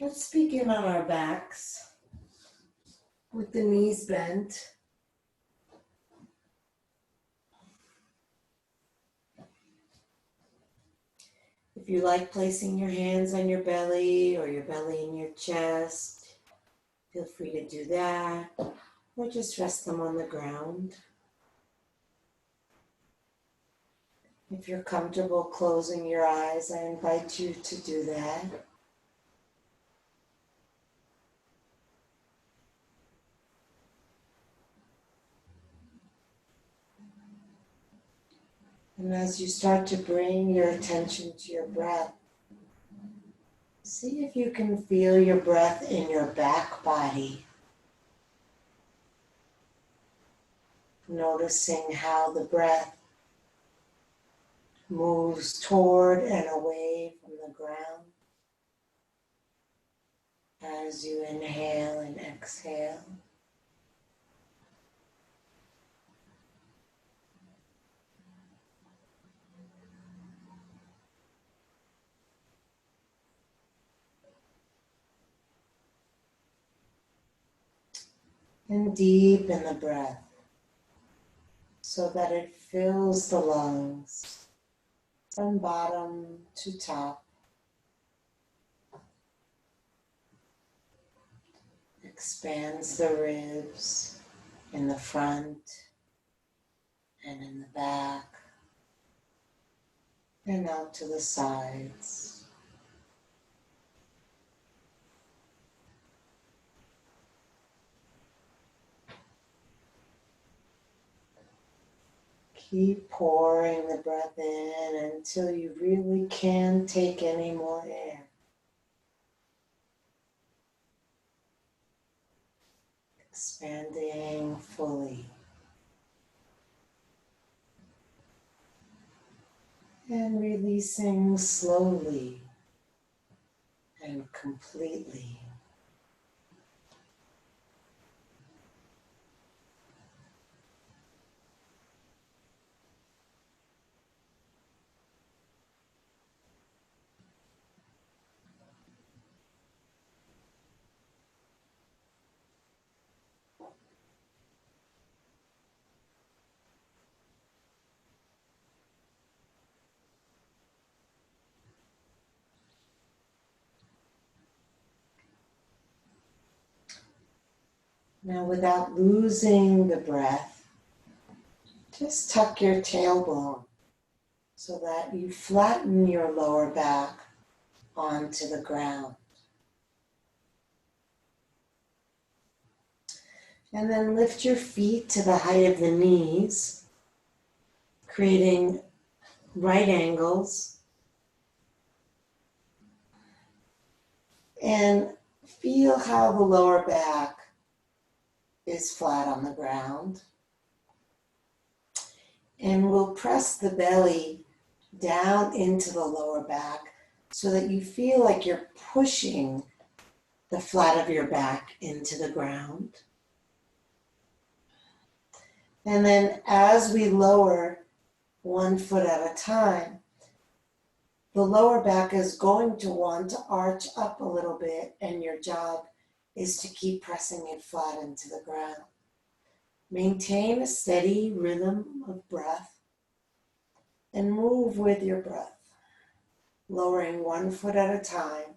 Let's begin on our backs with the knees bent. If you like placing your hands on your belly or your belly in your chest, feel free to do that, or just rest them on the ground. If you're comfortable closing your eyes, I invite you to do that. And as you start to bring your attention to your breath, see if you can feel your breath in your back body. Noticing how the breath moves toward and away from the ground as you inhale and exhale. And deepen the breath so that it fills the lungs from bottom to top. Expands the ribs in the front and in the back and out to the sides. Keep pouring the breath in until you really can't take any more air. Expanding fully. And releasing slowly and completely. Now, without losing the breath, just tuck your tailbone so that you flatten your lower back onto the ground. And then lift your feet to the height of the knees, creating right angles. And feel how the lower back is flat on the ground. And we'll press the belly down into the lower back so that you feel like you're pushing the flat of your back into the ground. And then as we lower 1 foot at a time, the lower back is going to want to arch up a little bit, and your job is to keep pressing it flat into the ground. Maintain a steady rhythm of breath and move with your breath, lowering 1 foot at a time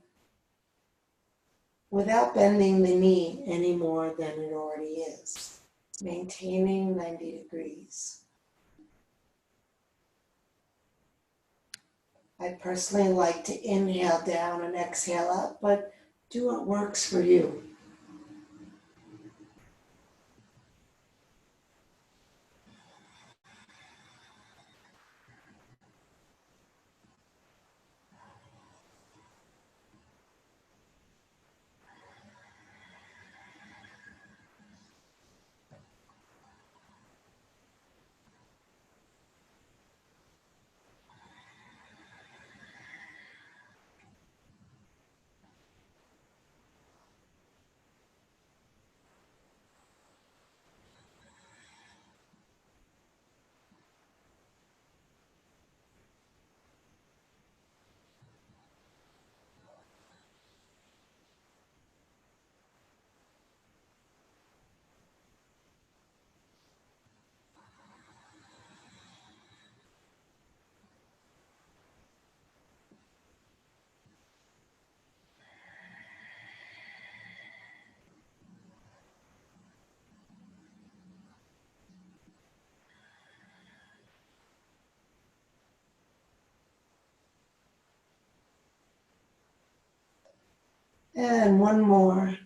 without bending the knee any more than it already is, maintaining 90 degrees. I personally like to inhale down and exhale up, but do what works for you. And one more.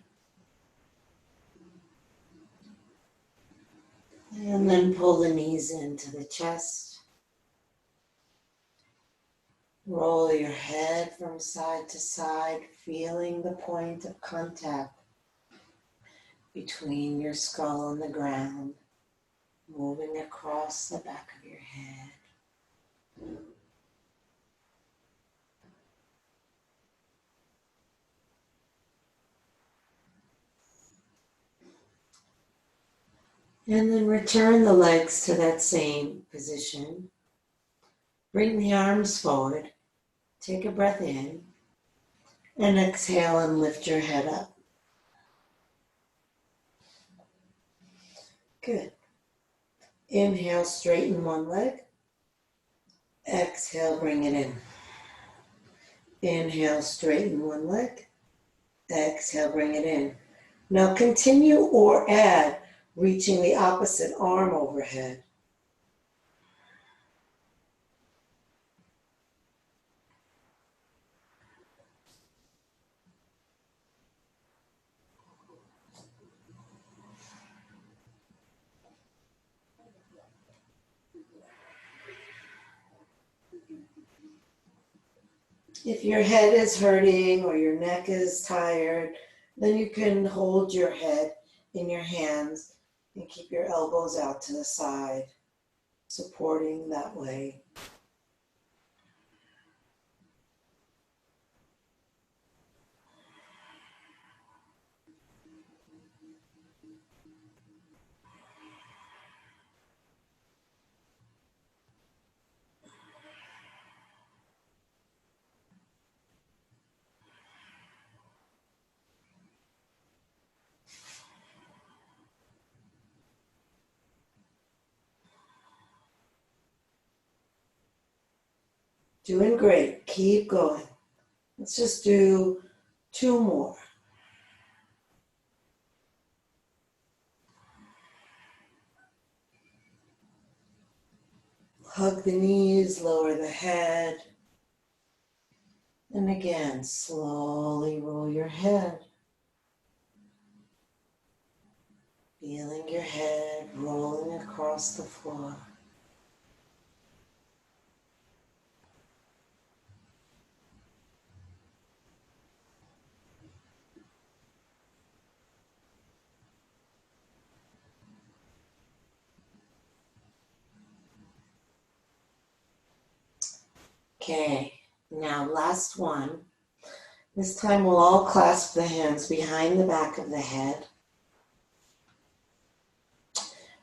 And then pull the knees into the chest. Roll your head from side to side, feeling the point of contact between your skull and the ground, moving across the back of your head. And then return the legs to that same position. Bring the arms forward. Take a breath in. And exhale and lift your head up. Good. Inhale, straighten one leg. Exhale, bring it in. Inhale, straighten one leg. Exhale, bring it in. Now continue or add, reaching the opposite arm overhead. If your head is hurting or your neck is tired, then you can hold your head in your hands and keep your elbows out to the side, supporting that way. Doing great. Keep going. Let's just do 2 more. Hug the knees, lower the head. And again, slowly roll your head. Feeling your head rolling across the floor. Okay, now last one. This time we'll all clasp the hands behind the back of the head.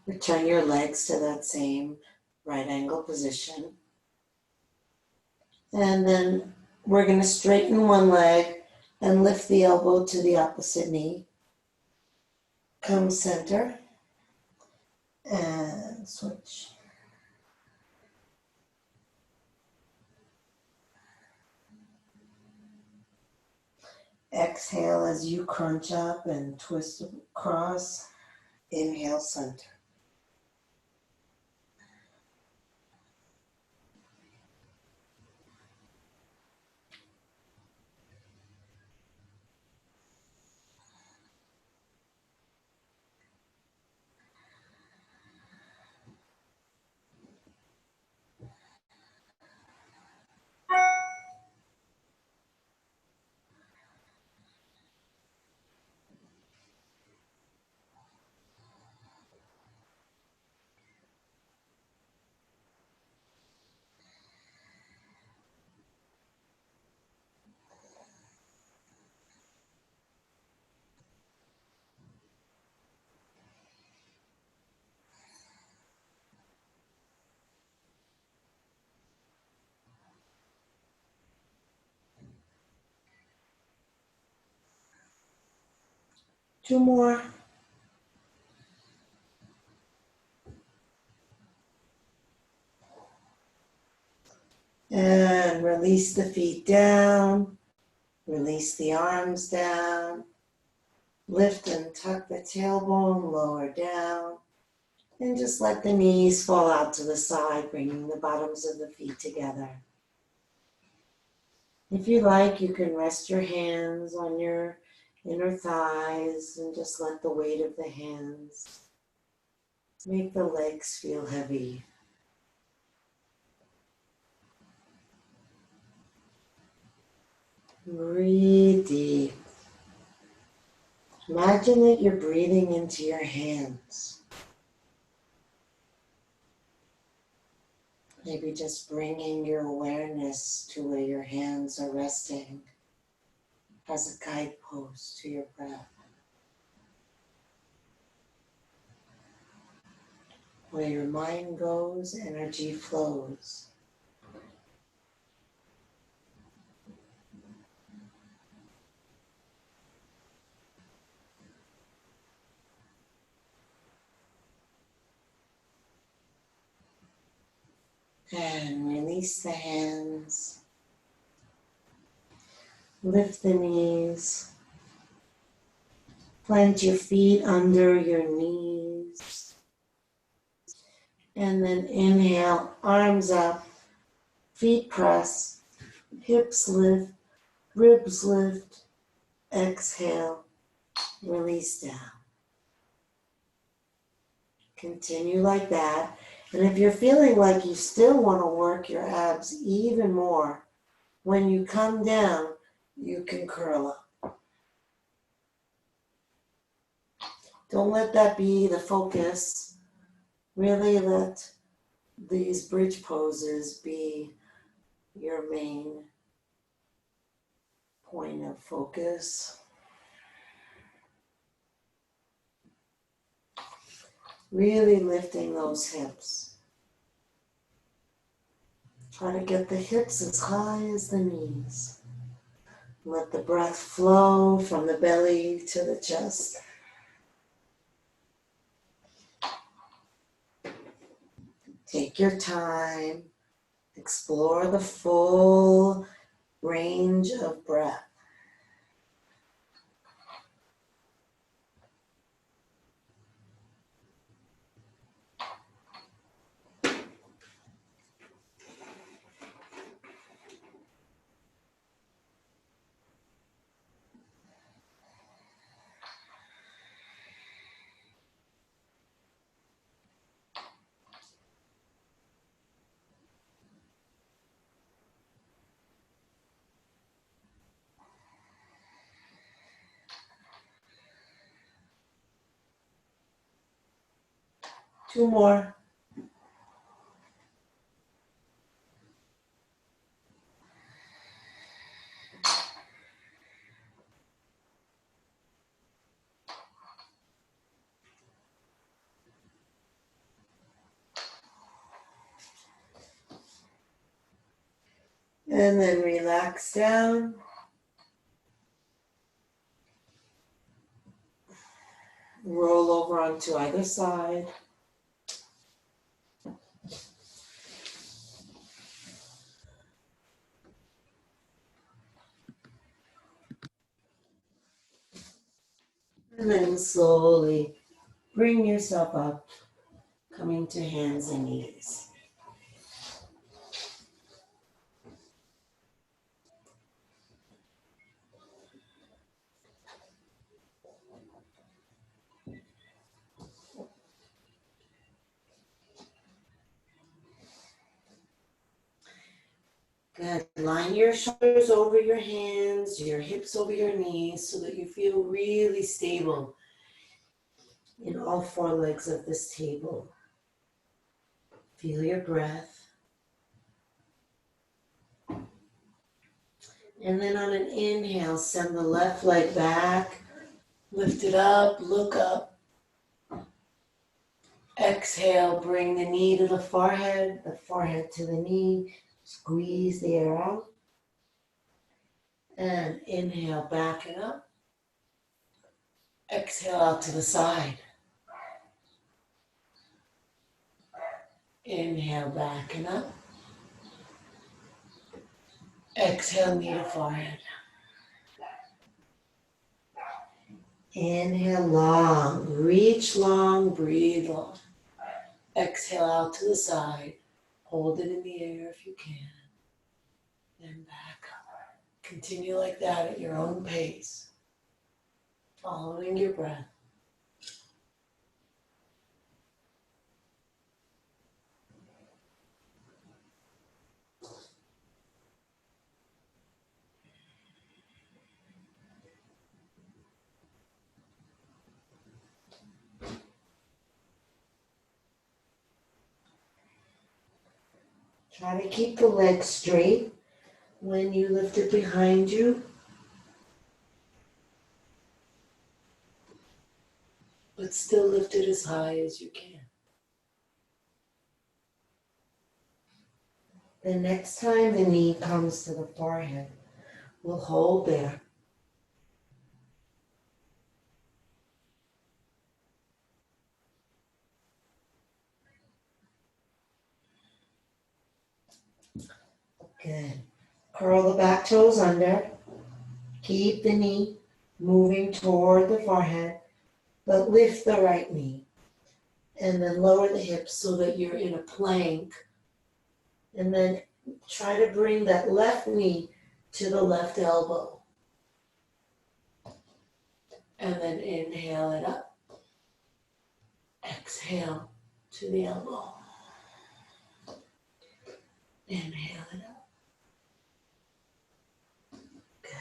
Return your legs to that same right angle position. And then we're going to straighten one leg and lift the elbow to the opposite knee. Come center and switch. Exhale as you crunch up and twist across. Inhale, center. Two more. And release the feet down. Release the arms down. Lift and tuck the tailbone, lower down. And just let the knees fall out to the side, bringing the bottoms of the feet together. If you like, you can rest your hands on your inner thighs and just let the weight of the hands make the legs feel heavy. Breathe deep. Imagine that you're breathing into your hands. Maybe just bringing your awareness to where your hands are resting as a guidepost to your breath. Where your mind goes, energy flows. And release the hands. Lift the knees. Plant your feet under your knees. And then inhale, arms up, feet press, hips lift, ribs lift. Exhale, release down. Continue like that. And if you're feeling like you still want to work your abs even more, when you come down, you can curl up. Don't let that be the focus. Really let these bridge poses be your main point of focus. Really lifting those hips. Try to get the hips as high as the knees. Let the breath flow from the belly to the chest. Take your time. Explore the full range of breath. Two more. And then relax down. Roll over onto either side. And then slowly bring yourself up, coming to hands and knees. Good. Line your shoulders over your hands, your hips over your knees, so that you feel really stable in all four legs of this table. Feel your breath. And then on an inhale, send the left leg back, lift it up, look up. Exhale, bring the knee to the forehead to the knee. Squeeze the air out. And inhale, back it up. Exhale out to the side. Inhale, back and up. Exhale, knee to forehead. Inhale long, reach long, breathe long. Exhale out to the side. Hold it in the air if you can. Then back up. Continue like that at your own pace, following your breath. Try to keep the legs straight when you lift it behind you, but still lift it as high as you can. The next time the knee comes to the forehead, we'll hold there. Good. Curl the back toes under. Keep the knee moving toward the forehead, but lift the right knee. And then lower the hips so that you're in a plank. And then try to bring that left knee to the left elbow. And then inhale it up. Exhale to the elbow. Inhale it up. Good.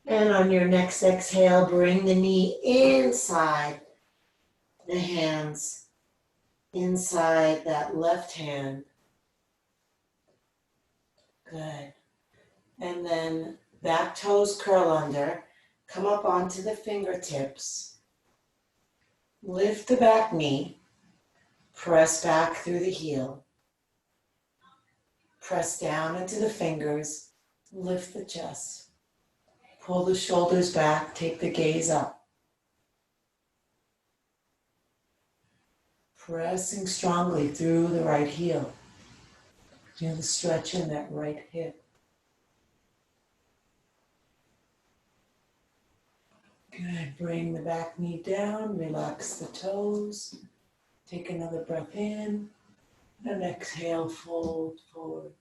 And on your next exhale, bring the knee inside the hands, inside that left hand. Good. And then back toes curl under. Come up onto the fingertips. Lift the back knee. Press back through the heel. Press down into the fingers. Lift the chest. Pull the shoulders back. Take the gaze up. Pressing strongly through the right heel. Feel the stretch in that right hip. Good. Bring the back knee down. Relax the toes. Take another breath in. And exhale, fold forward.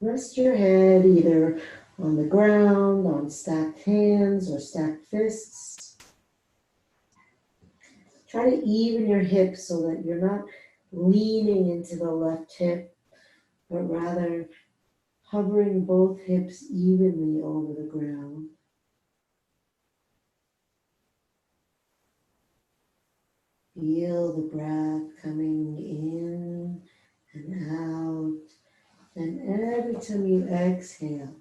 Rest your head either on the ground, on stacked hands, or stacked fists. Try to even your hips so that you're not leaning into the left hip, but rather hovering both hips evenly over the ground. Feel the breath coming in and out. And every time you exhale,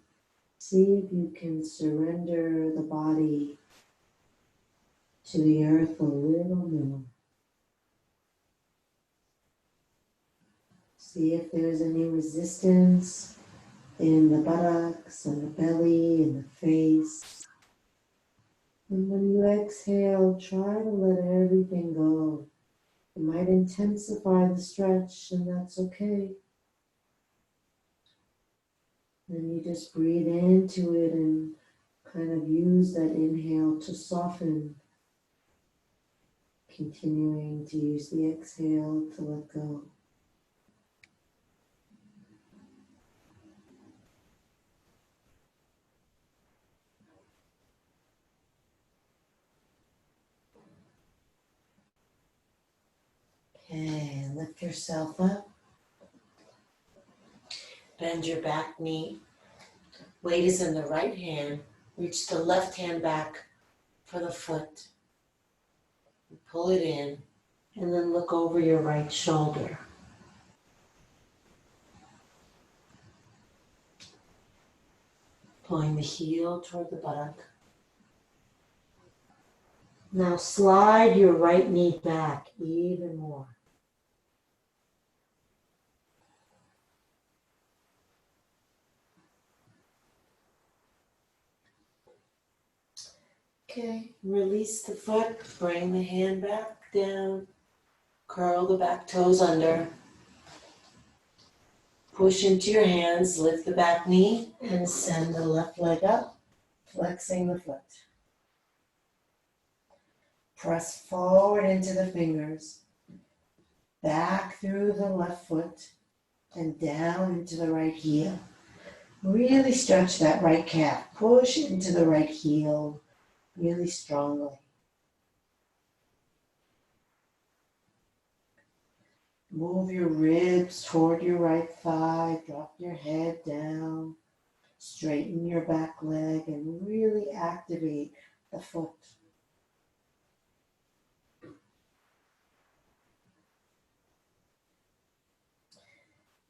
see if you can surrender the body to the earth a little more. See if there's any resistance in the buttocks and the belly and the face. And when you exhale, try to let everything go. It might intensify the stretch, and that's okay. Then you just breathe into it and kind of use that inhale to soften, continuing to use the exhale to let go. Okay, lift yourself up. Bend your back knee. Weight is in the right hand. Reach the left hand back for the foot. Pull it in, and then look over your right shoulder. Pulling the heel toward the buttock. Now slide your right knee back even more. Okay, release the foot, bring the hand back down, curl the back toes under, push into your hands, lift the back knee, and send the left leg up, flexing the foot. Press forward into the fingers, back through the left foot, and down into the right heel. Really stretch that right calf. Push into the right heel really strongly. Move your ribs toward your right thigh. Drop your head down. Straighten your back leg and really activate the foot.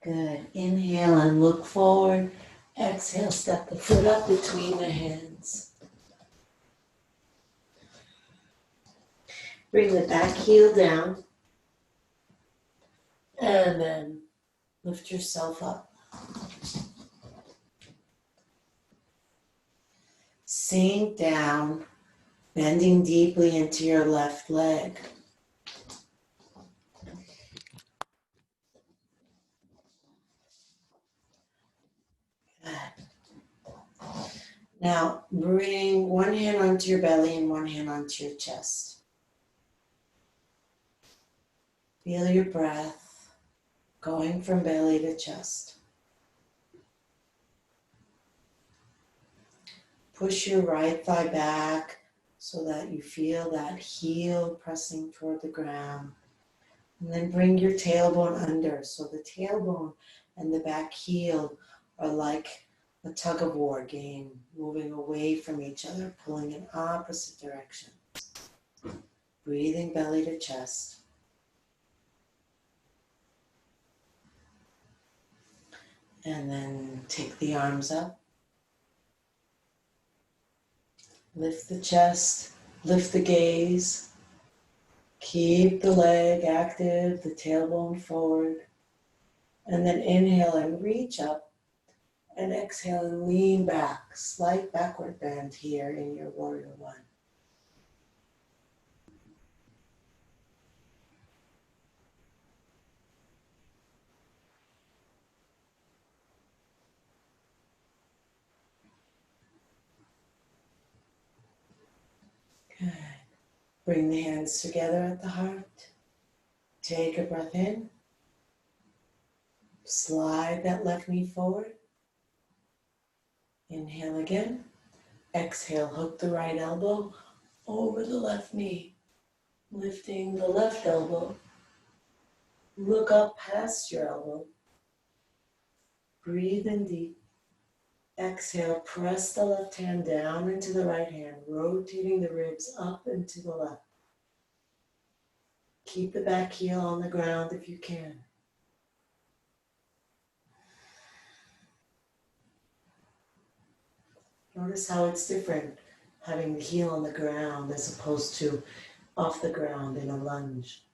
Good. Inhale and look forward. Exhale, step the foot up between the hands. Bring the back heel down. And then lift yourself up. Sink down, bending deeply into your left leg. Good. Now, bring one hand onto your belly and one hand onto your chest. Feel your breath going from belly to chest. Push your right thigh back so that you feel that heel pressing toward the ground. And then bring your tailbone under. So the tailbone and the back heel are like a tug of war game, moving away from each other, pulling in opposite directions. Breathing belly to chest. And then take the arms up. Lift the chest, lift the gaze. Keep the leg active, the tailbone forward. And then inhale and reach up. And exhale and lean back. Slight backward bend here in your warrior one. Good. Bring the hands together at the heart. Take a breath in. Slide that left knee forward. Inhale again. Exhale, hook the right elbow over the left knee. Lifting the left elbow. Look up past your elbow. Breathe in deep. Exhale, press the left hand down into the right hand, rotating the ribs up and to the left. Keep the back heel on the ground if you can. Notice how it's different having the heel on the ground as opposed to off the ground in a lunge.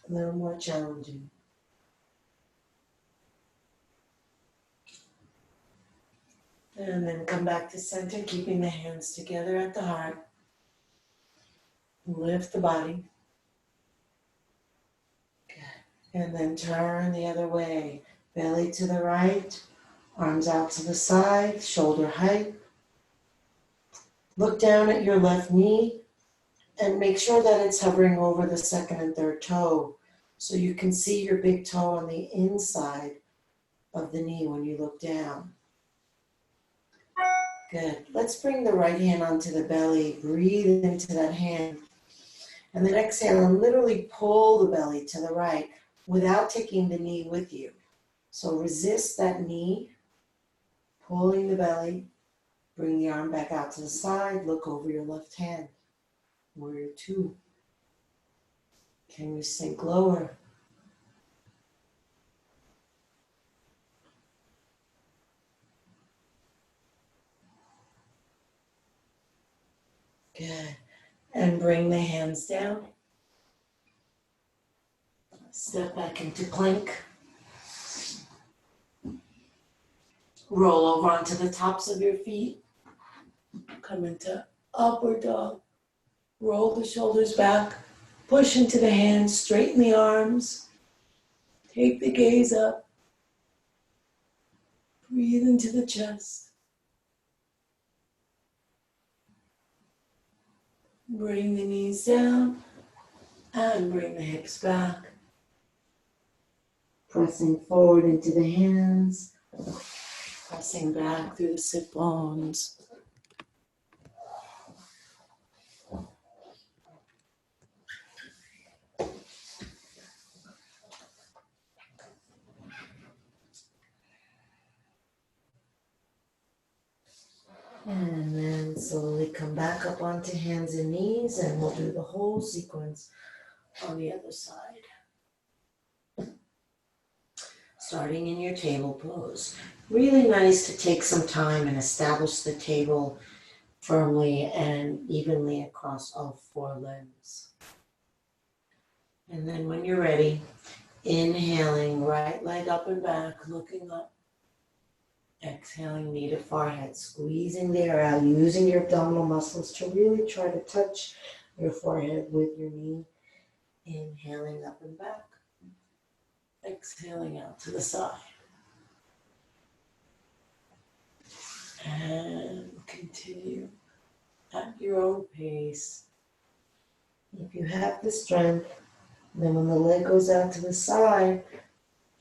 A little more challenging. And then come back to center, keeping the hands together at the heart. Lift the body. Good. And then turn the other way. Belly to the right, arms out to the side, shoulder height. Look down at your left knee and make sure that it's hovering over the second and third toe so you can see your big toe on the inside of the knee when you look down. Good. Let's bring the right hand onto the belly. Breathe into that hand. And then exhale and literally pull the belly to the right without taking the knee with you. So resist that knee, pulling the belly. Bring the arm back out to the side. Look over your left hand. Warrior two. Can you sink lower? Good. And bring the hands down. Step back into plank. Roll over onto the tops of your feet. Come into upward dog. Roll the shoulders back. Push into the hands. Straighten the arms. Take the gaze up. Breathe into the chest. Bring the knees down and bring the hips back. Pressing forward into the hands, pressing back through the sit bones. And then slowly come back up onto hands and knees, and we'll do the whole sequence on the other side. Starting in your table pose. Really nice to take some time and establish the table firmly and evenly across all four limbs. And then when you're ready, inhaling, right leg up and back, looking up. Exhaling, knee to forehead, squeezing the air out, using your abdominal muscles to really try to touch your forehead with your knee. Inhaling up and back. Exhaling out to the side. And continue at your own pace. If you have the strength, then when the leg goes out to the side,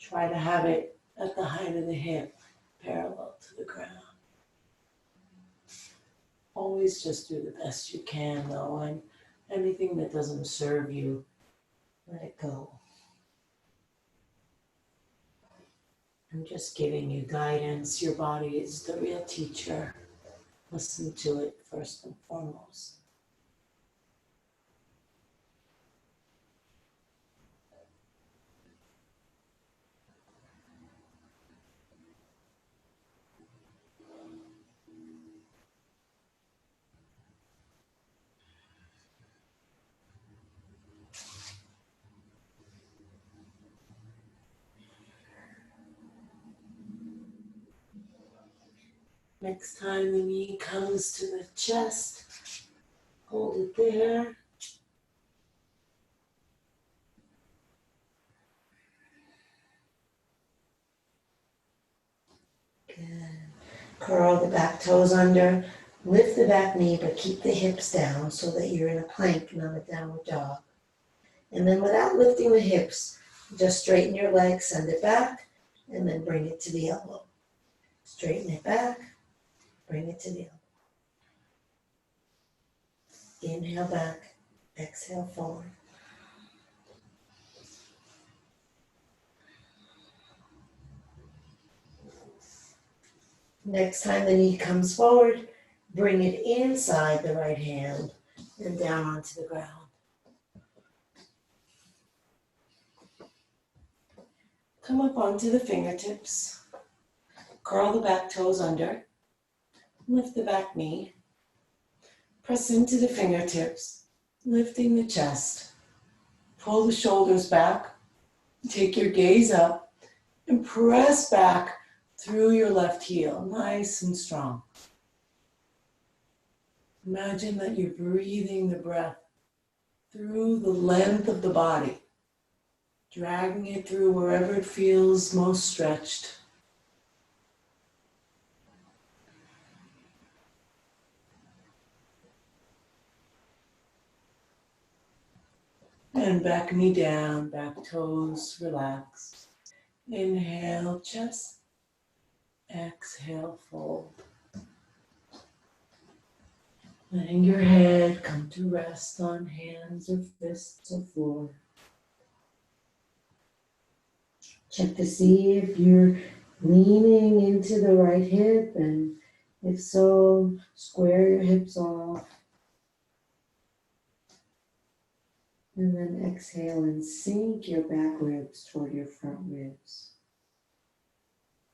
try to have it at the height of the hip, parallel to the ground. Always just do the best you can though, and anything that doesn't serve you, let it go. I'm just giving you guidance. Your body is the real teacher. Listen to it first and foremost. Next time the knee comes to the chest, hold it there. Good. Curl the back toes under, lift the back knee, but keep the hips down so that you're in a plank, not a downward dog. And then without lifting the hips, just straighten your legs, send it back, and then bring it to the elbow. Straighten it back, bring it to the elbow. Inhale back, exhale forward. Next time the knee comes forward, bring it inside the right hand and down onto the ground. Come up onto the fingertips. Curl the back toes under. Lift the back knee. Press into the fingertips, lifting the chest. Pull the shoulders back. Take your gaze up and press back through your left heel, nice and strong. Imagine that you're breathing the breath through the length of the body, dragging it through wherever it feels most stretched. And back knee down, back toes relax. Inhale, chest. Exhale, fold. Letting your head come to rest on hands or fists or floor. Check to see if you're leaning into the right hip, and if so, square your hips off. And then exhale and sink your back ribs toward your front ribs.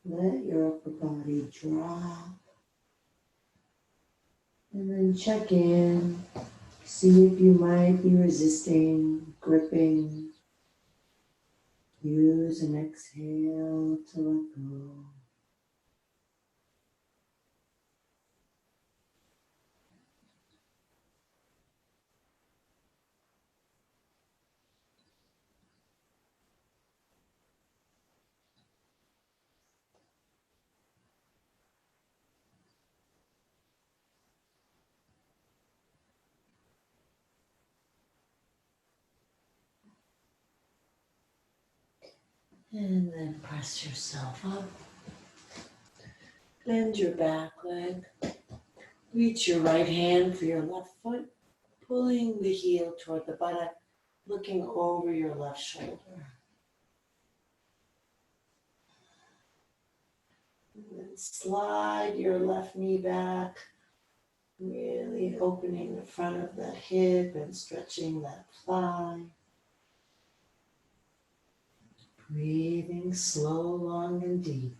Let your upper body drop. And then check in. See if you might be resisting, gripping. Use an exhale to let go. And then press yourself up. Bend your back leg. Reach your right hand for your left foot, pulling the heel toward the buttock, looking over your left shoulder. And then slide your left knee back, really opening the front of that hip and stretching that thigh. Breathing slow, long, and deep.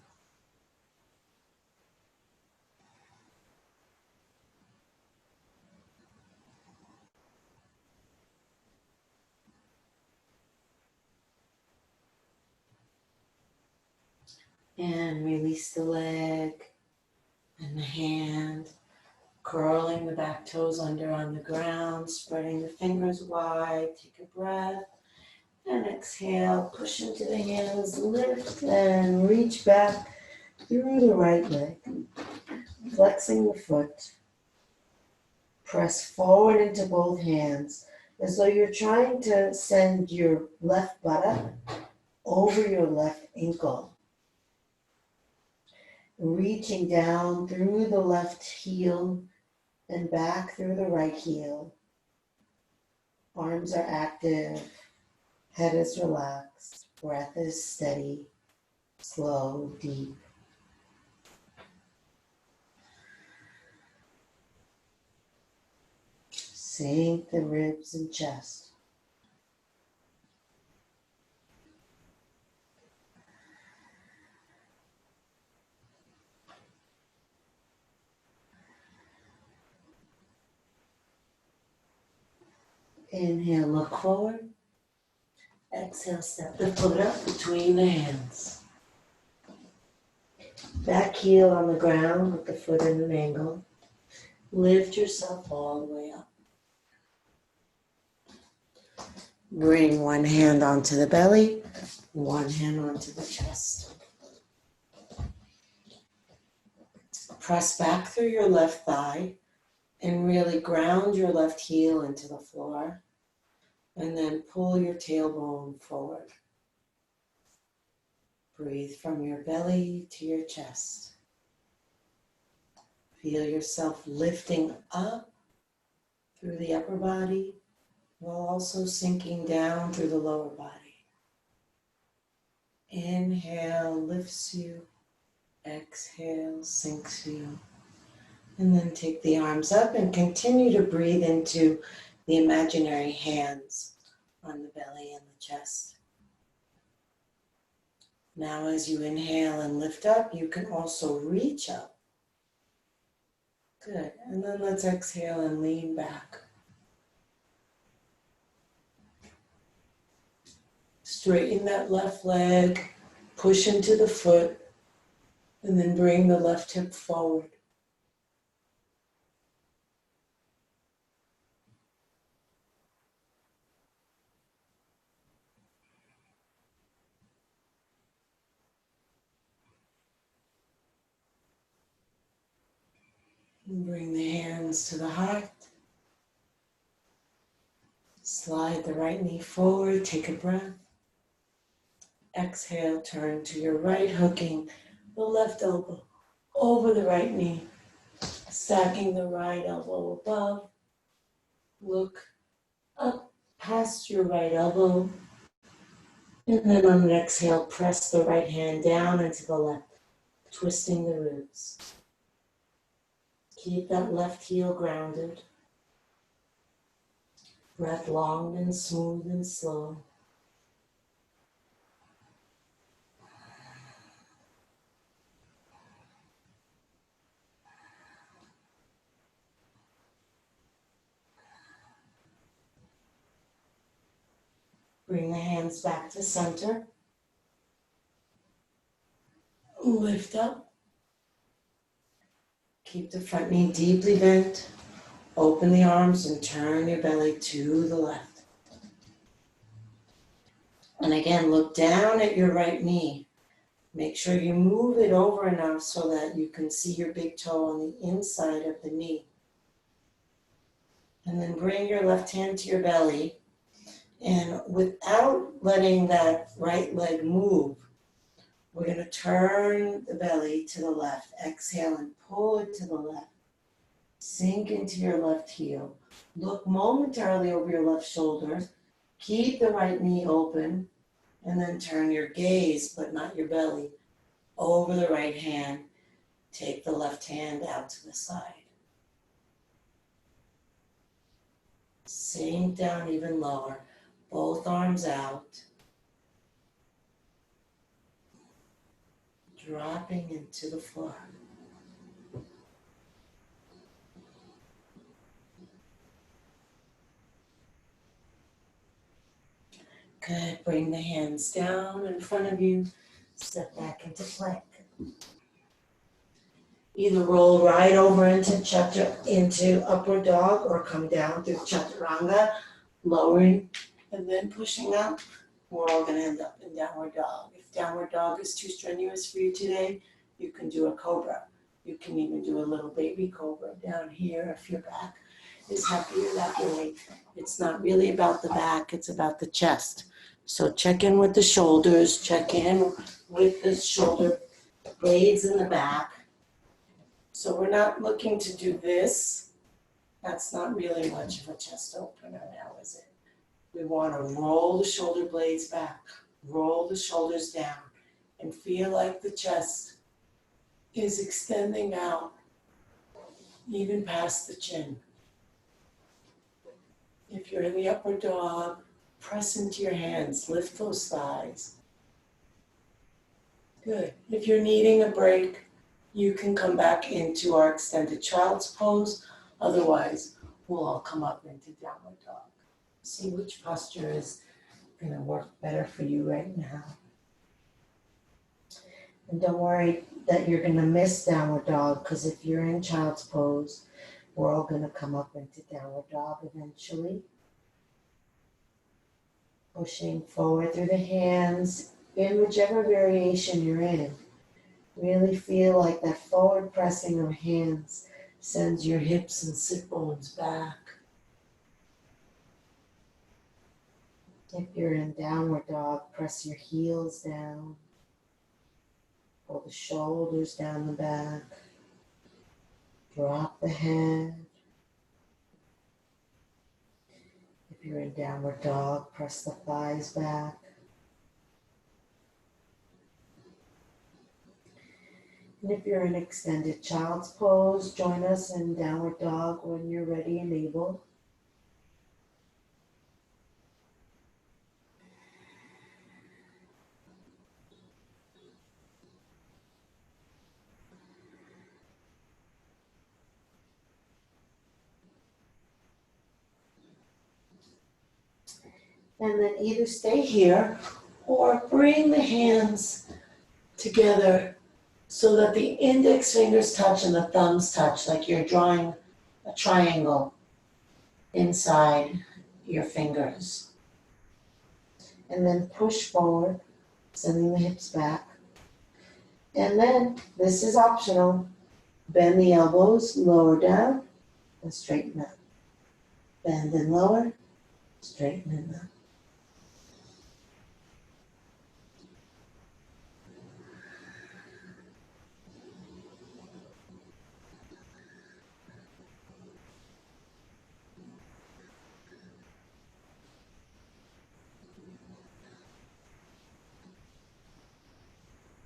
And release the leg and the hand, curling the back toes under on the ground, spreading the fingers wide. Take a breath and exhale. Push into the hands, lift and reach back through the right leg, flexing the foot. Press forward into both hands as though you're trying to send your left buttock over your left ankle. Reaching down through the left heel and back through the right heel. Arms are active, head is relaxed, breath is steady, slow, deep. Sink the ribs and chest. Inhale, look forward. Exhale, step the foot up between the hands. Back heel on the ground with the foot in an angle. Lift yourself all the way up. Bring one hand onto the belly, one hand onto the chest. Press back through your left thigh and really ground your left heel into the floor. And then pull your tailbone forward. Breathe from your belly to your chest. Feel yourself lifting up through the upper body while also sinking down through the lower body. Inhale lifts you, exhale sinks you. And then take the arms up and continue to breathe into the imaginary hands on the belly and the chest. Now as you inhale and lift up, you can also reach up. Good. And then let's exhale and lean back. Straighten that left leg, push into the foot, and then bring the left hip forward. And bring the hands to the heart. Slide the right knee forward, take a breath. Exhale, turn to your right, hooking the left elbow over the right knee. Stacking the right elbow above. Look up past your right elbow. And then on an exhale, press the right hand down into the left, twisting the ribs. Keep that left heel grounded. Breath long and smooth and slow. Bring the hands back to center. Lift up. Keep the front knee deeply bent. Open the arms and turn your belly to the left. And again, look down at your right knee. Make sure you move it over enough so that you can see your big toe on the inside of the knee. And then bring your left hand to your belly. And without letting that right leg move, We're going to turn the belly to the left. Exhale and pull it to the left. Sink into your left heel. Look momentarily over your left shoulder. Keep the right knee open. And then turn your gaze, but not your belly, over the right hand. Take the left hand out to the side. Sink down even lower. Both arms out. Dropping into the floor. Good. Bring the hands down in front of you. Step back into plank. Either roll right over into upward dog or come down through chaturanga, lowering and then pushing up. We're all going to end up in downward dog. If downward dog is too strenuous for you today, you can do a cobra. You can even do a little baby cobra down here if your back is happier that way. It's not really about the back, it's about the chest. So check in with the shoulders, check in with the shoulder blades in the back. So we're not looking to do this. That's not really much of a chest opener now, is it? We want to roll the shoulder blades back, roll the shoulders down, and feel like the chest is extending out, even past the chin. If you're in the upward dog, press into your hands, lift those thighs. Good. If you're needing a break, you can come back into our extended child's pose. Otherwise, we'll all come up into downward dog. See which posture is going to work better for you right now. And don't worry that you're going to miss downward dog, because if you're in child's pose, we're all going to come up into downward dog eventually. Pushing forward through the hands in whichever variation you're in. Really feel like that forward pressing of hands sends your hips and sit bones back. If you're in downward dog, press your heels down. Pull the shoulders down the back. Drop the head. If you're in downward dog, press the thighs back. And if you're in extended child's pose, join us in downward dog when you're ready and able. And then either stay here or bring the hands together so that the index fingers touch and the thumbs touch, like you're drawing a triangle inside your fingers. And then push forward, sending the hips back. And then, this is optional, bend the elbows, lower down, and straighten up. Bend and lower, straighten and up.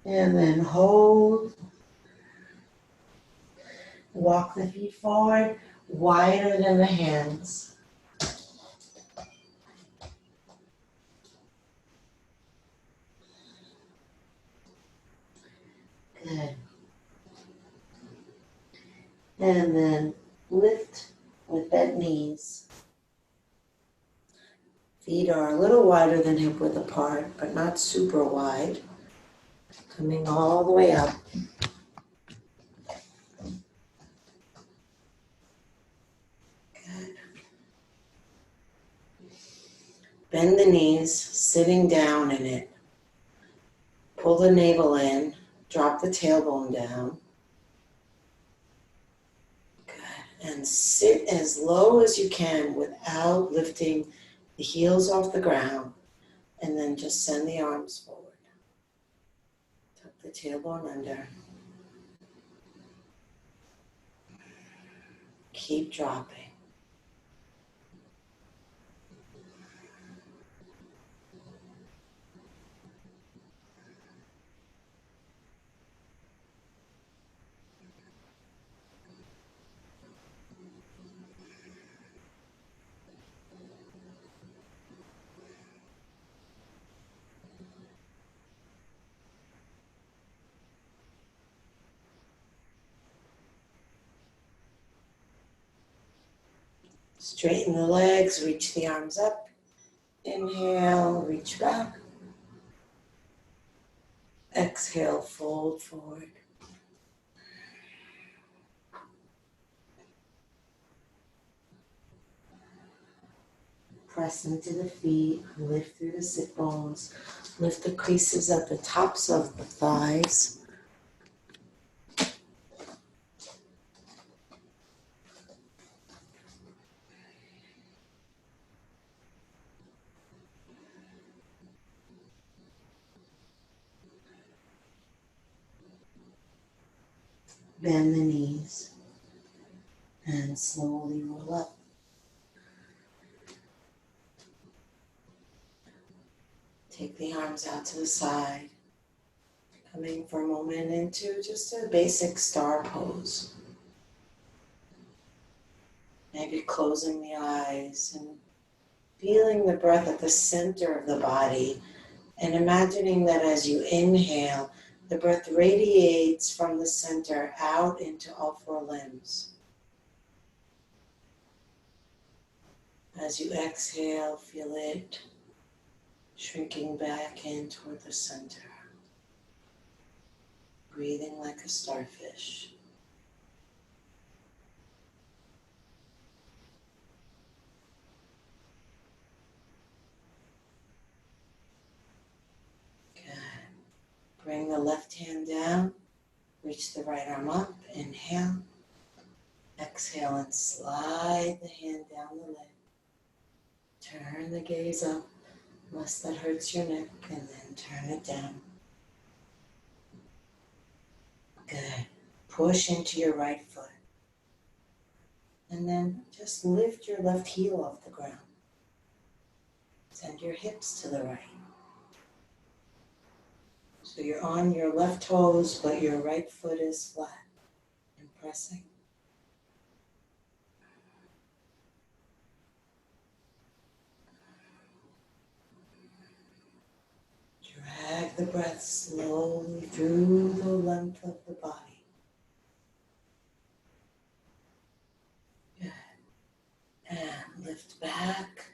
And then hold. Walk the feet forward, wider than the hands. Good. And then lift with bent knees. Feet are a little wider than hip width apart, but not super wide. Coming all the way up. Good. Bend the knees, sitting down in it. Pull the navel in, drop the tailbone down. Good. And sit as low as you can without lifting the heels off the ground. And then just send the arms forward. Tuck the tailbone under. Keep dropping. Straighten the legs, reach the arms up. Inhale, reach back. Exhale, fold forward. Press into the feet, lift through the sit bones, lift the creases at the tops of the thighs. Bend the knees and slowly roll up. Take the arms out to the side, coming for a moment into just a basic star pose. Maybe closing the eyes and feeling the breath at the center of the body and imagining that as you inhale, the breath radiates from the center out into all four limbs. As you exhale, feel it shrinking back in toward the center. Breathing like a starfish. Good. Bring the left hand down. Reach the right arm up. Inhale. Exhale and slide the hand down the leg. Turn the gaze up, unless that hurts your neck, and then turn it down. Good. Push into your right foot. And then just lift your left heel off the ground. Send your hips to the right. So you're on your left toes, but your right foot is flat and pressing. Drag the breath slowly through the length of the body. Good. And lift back.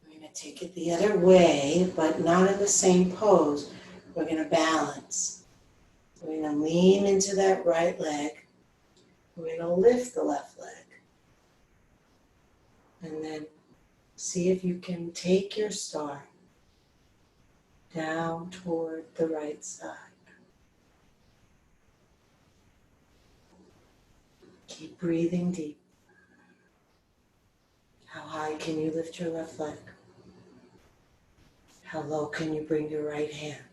We're going to take it the other way, but not in the same pose. We're going to balance. We're going to lean into that right leg. We're going to lift the left leg. And then see if you can take your star down toward the right side. Keep breathing deep. How high can you lift your left leg? How low can you bring your right hand?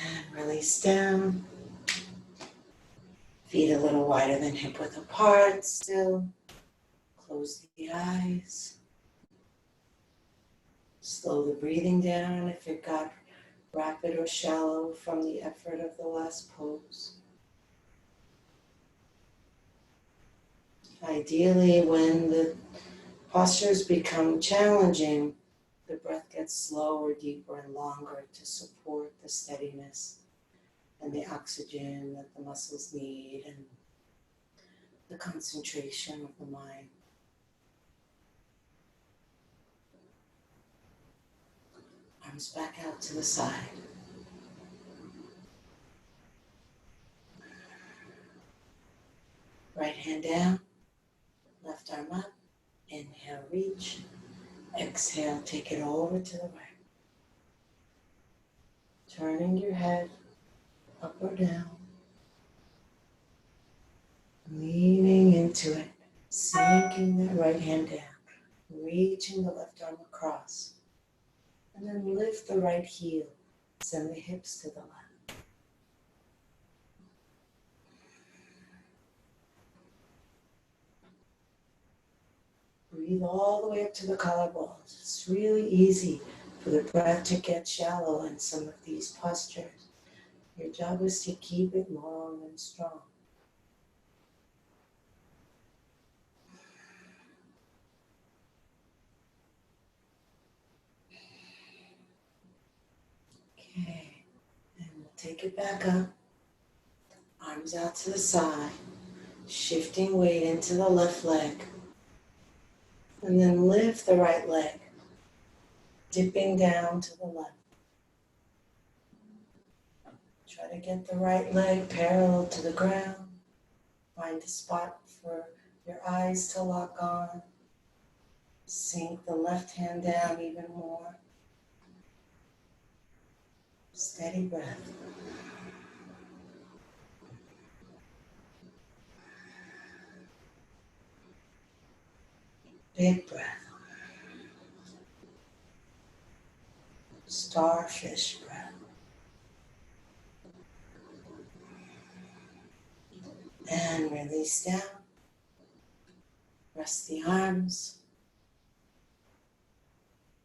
And release down. Feet a little wider than hip width apart still. Close the eyes. Slow the breathing down if it got rapid or shallow from the effort of the last pose. Ideally, when the postures become challenging, the breath gets slower, deeper, and longer to support the steadiness and the oxygen that the muscles need and the concentration of the mind. Arms back out to the side. Right hand down, left arm up. Inhale, reach. Exhale, take it over to the right. Turning your head up or down. Leaning into it. Sinking that right hand down, reaching the left arm across, and then lift the right heel, send the hips to the left. Breathe all the way up to the collarbones. It's really easy for the breath to get shallow in some of these postures. Your job is to keep it long and strong. Okay, and we'll take it back up. Arms out to the side, shifting weight into the left leg. And then lift the right leg, dipping down to the left. Try to get the right leg parallel to the ground. Find a spot for your eyes to lock on. Sink the left hand down even more. Steady breath. Big breath. Starfish breath. And release down. Rest the arms.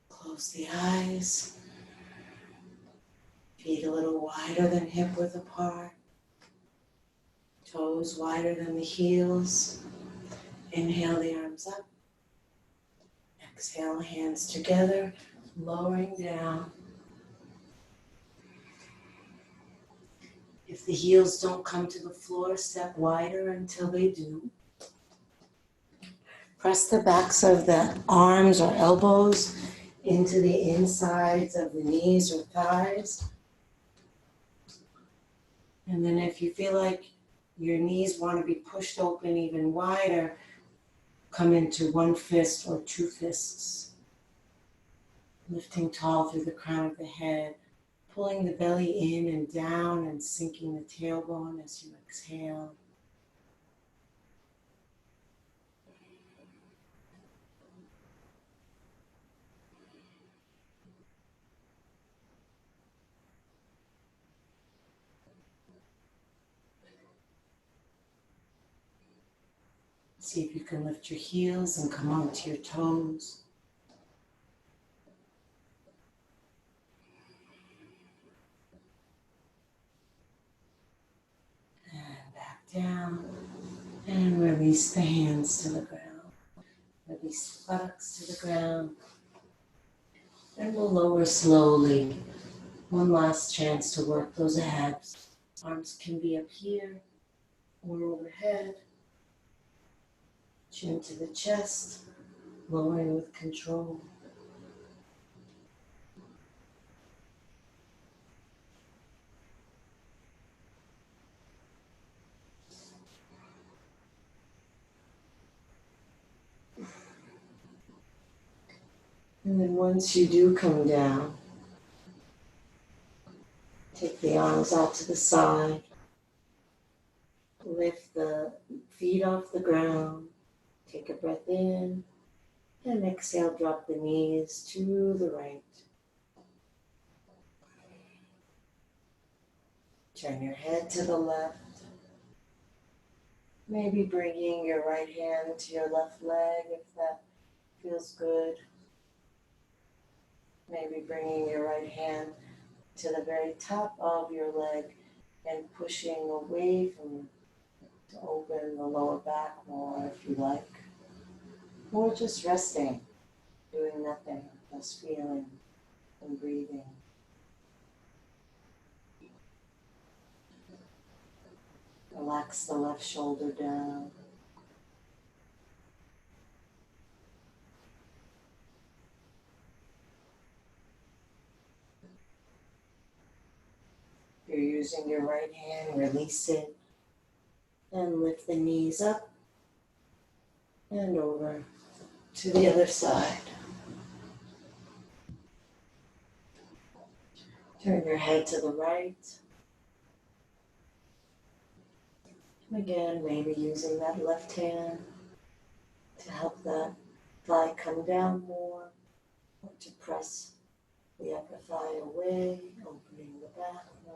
Close the eyes. Feet a little wider than hip width apart. Toes wider than the heels. Inhale the arms up. Exhale, hands together, lowering down. If the heels don't come to the floor, step wider until they do. Press the backs of the arms or elbows into the insides of the knees or thighs. And then if you feel like your knees want to be pushed open even wider, come into one fist or two fists. Lifting tall through the crown of the head, pulling the belly in and down and sinking the tailbone as you exhale. See if you can lift your heels and come onto your toes. And back down. And release the hands to the ground. Release the buttocks to the ground. And we'll lower slowly. One last chance to work those abs. Arms can be up here or overhead. Chin to the chest, lowering with control. And then once you do come down, take the arms out to the side. Lift the feet off the ground. Take a breath in. And exhale, drop the knees to the right. Turn your head to the left. Maybe bringing your right hand to your left leg if that feels good. Maybe bringing your right hand to the very top of your leg and pushing away from you to open the lower back more if you like. Or just resting, doing nothing, just feeling and breathing. Relax the left shoulder down. If you're using your right hand, release it and lift the knees up and over to the other side. Turn your head to the right. And again, maybe using that left hand to help the thigh come down more, or to press the upper thigh away, opening the back more.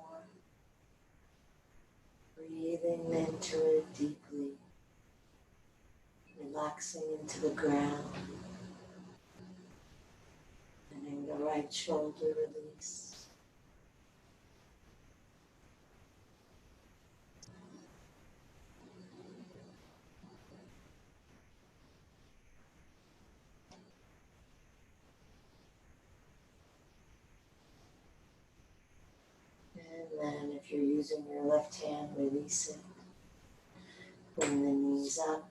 Breathing into it deeply, relaxing into the ground, letting the right shoulder release. And then if you're using your left hand, release it. Bring the knees up,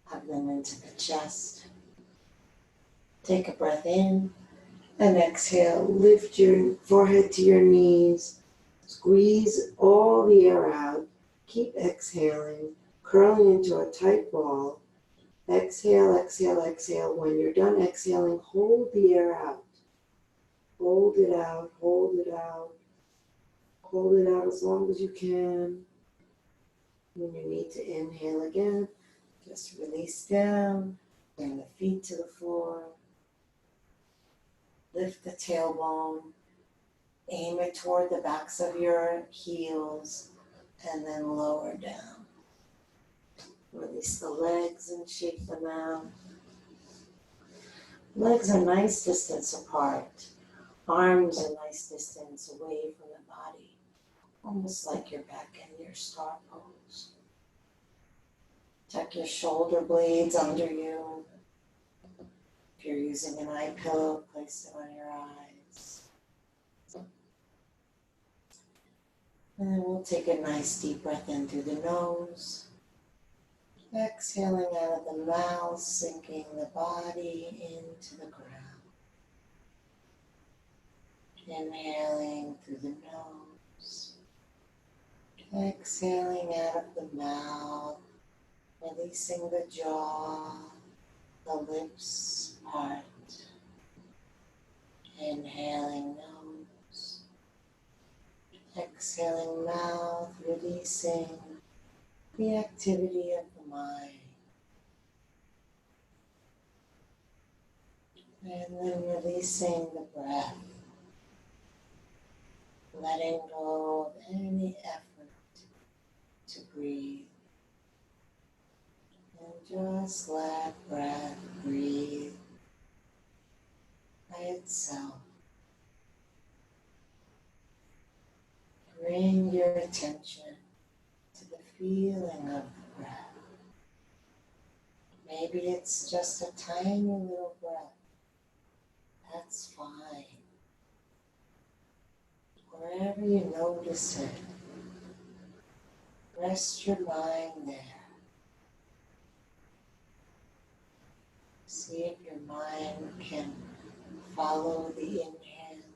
hug them into the chest. Take a breath in and exhale. Lift your forehead to your knees. Squeeze all the air out. Keep exhaling, curling into a tight ball. Exhale, exhale, exhale. When you're done exhaling, hold the air out. Hold it out, hold it out. Hold it out as long as you can. When you need to inhale again, just release down. Bring the feet to the floor. Lift the tailbone. Aim it toward the backs of your heels and then lower down. Release the legs and shake them out. Legs a nice distance apart. Arms a nice distance away from the body. Almost like you're back in your star pose. Tuck your shoulder blades under you. If you're using an eye pillow, place it on your eyes. And then we'll take a nice deep breath in through the nose. Exhaling out of the mouth, sinking the body into the ground. Inhaling through the nose. Exhaling out of the mouth, releasing the jaw, the lips part. Inhaling nose. Exhaling mouth, releasing the activity of the mind. And then releasing the breath. Letting go of any effort to breathe. And just let breath breathe by itself. Bring your attention to the feeling of the breath. Maybe it's just a tiny little breath. That's fine. Wherever you notice it, rest your mind there. See if your mind can follow the inhale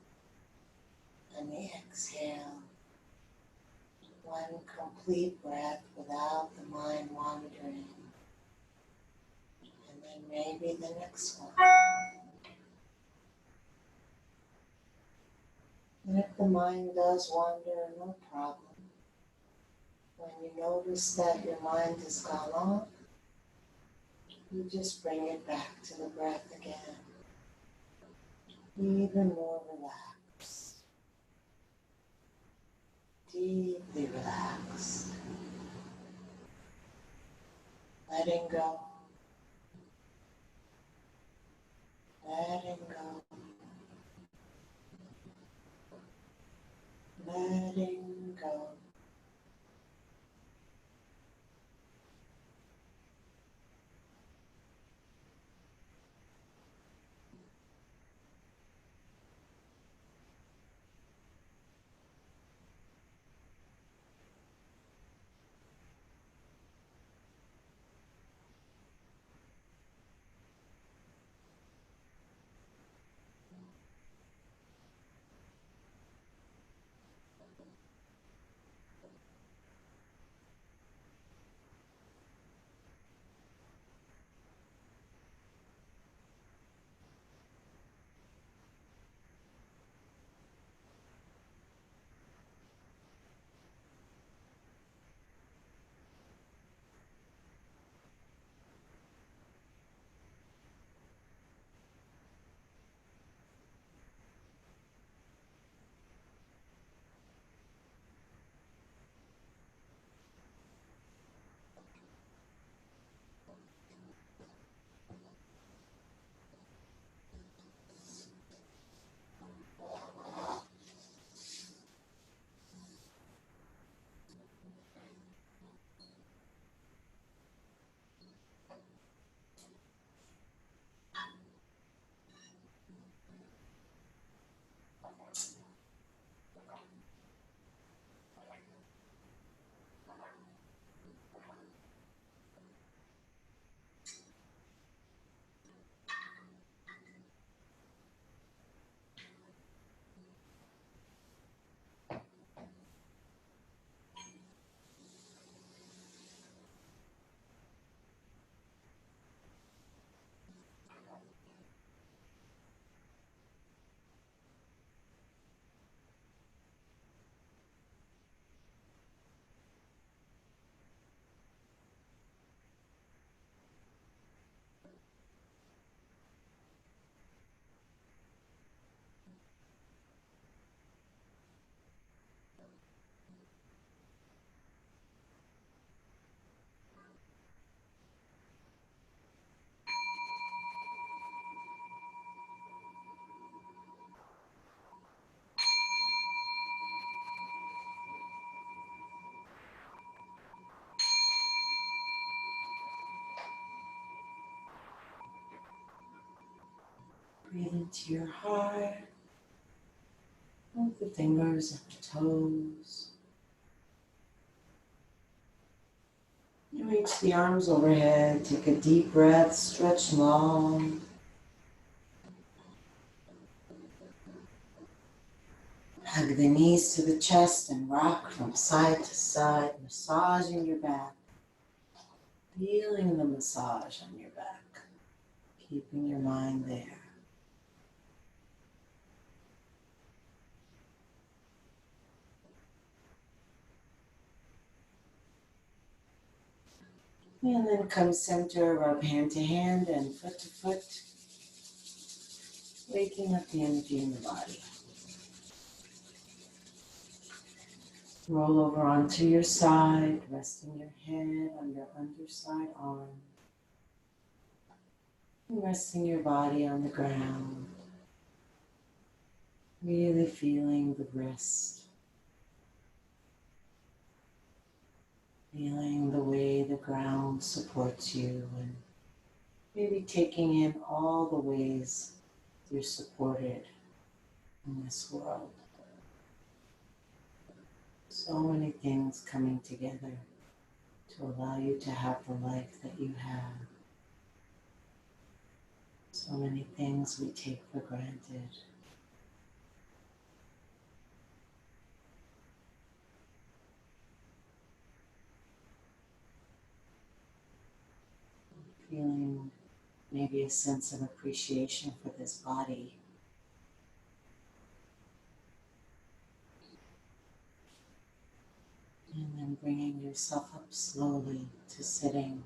and the exhale. One complete breath without the mind wandering. And then maybe the next one. And if the mind does wander, no problem. When you notice that your mind has gone off, you just bring it back to the breath again. Even more relaxed. Deeply relaxed. Letting go. Letting go. Letting go. Breathe into your heart. Move the fingers and the toes. You reach the arms overhead. Take a deep breath. Stretch long. Hug the knees to the chest and rock from side to side, massaging your back. Feeling the massage on your back. Keeping your mind there. And then come center, rub hand to hand and foot to foot, waking up the energy in the body. Roll over onto your side, resting your head on your underside arm. And resting your body on the ground. Really feeling the wrist. Feeling the way the ground supports you and maybe taking in all the ways you're supported in this world. So many things coming together to allow you to have the life that you have. So many things we take for granted. Feeling maybe a sense of appreciation for this body. And then bringing yourself up slowly to sitting.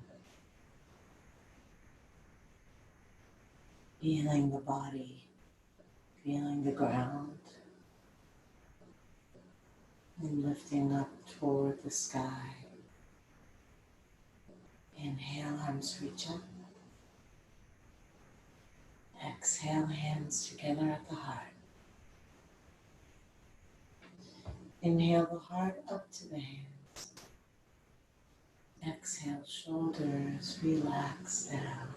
Feeling the body, feeling the ground. And lifting up toward the sky. Inhale, arms reach up. Exhale, hands together at the heart. Inhale the heart up to the hands. Exhale, shoulders relax down.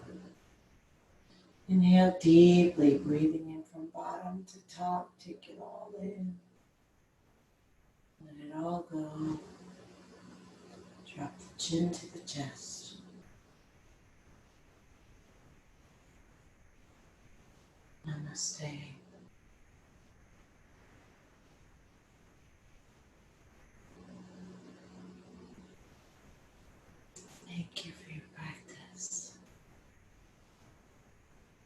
Inhale deeply, breathing in from bottom to top. Take it all in. Let it all go. Drop the chin to the chest. Namaste.